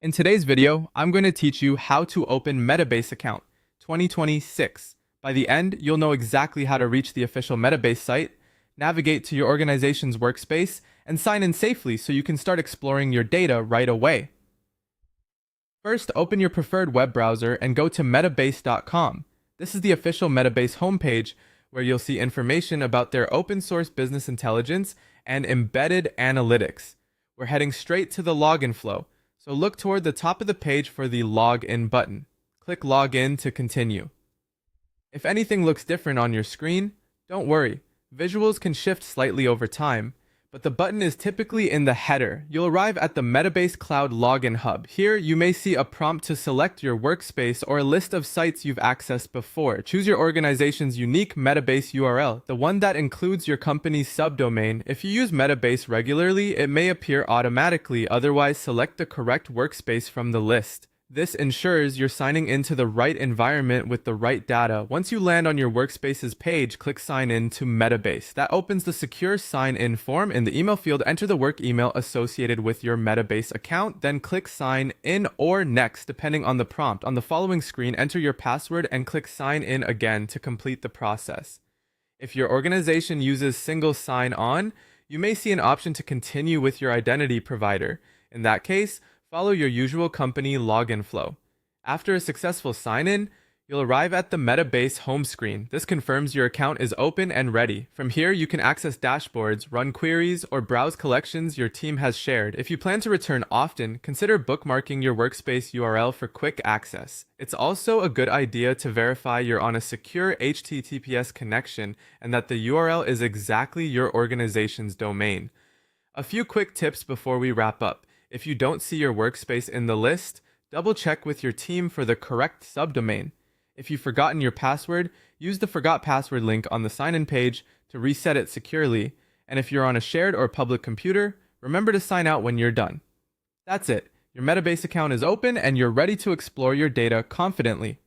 In today's video, I'm going to teach you how to open Metabase Account 2026. By the end, you'll know exactly how to reach the official Metabase site, navigate to your organization's workspace, and sign in safely so you can start exploring your data right away. First, open your preferred web browser and go to metabase.com. This is the official Metabase homepage where you'll see information about their open source business intelligence and embedded analytics. We're heading straight to the login flow. So look toward the top of the page for the Login button. Click Login to continue. If anything looks different on your screen, don't worry. Visuals can shift slightly over time, but the button is typically in the header. You'll arrive at the Metabase Cloud Login Hub. Here, you may see a prompt to select your workspace or a list of sites you've accessed before. Choose your organization's unique Metabase URL, the one that includes your company's subdomain. If you use Metabase regularly, it may appear automatically. Otherwise, select the correct workspace from the list. This ensures you're signing into the right environment with the right data. Once you land on your workspace's page, click Sign In to Metabase. That opens the secure sign-in form. In the email field, enter the work email associated with your Metabase account, then click Sign In or Next, depending on the prompt. On the following screen, enter your password and click Sign In again to complete the process. If your organization uses single sign-on, you may see an option to continue with your identity provider. In that case, follow your usual company login flow. After a successful sign-in, you'll arrive at the Metabase home screen. This confirms your account is open and ready. From here, you can access dashboards, run queries, or browse collections your team has shared. If you plan to return often, consider bookmarking your workspace URL for quick access. It's also a good idea to verify you're on a secure HTTPS connection and that the URL is exactly your organization's domain. A few quick tips before we wrap up. If you don't see your workspace in the list, double check with your team for the correct subdomain. If you've forgotten your password, use the Forgot Password link on the sign-in page to reset it securely. And if you're on a shared or public computer, remember to sign out when you're done. That's it. Your Metabase account is open and you're ready to explore your data confidently.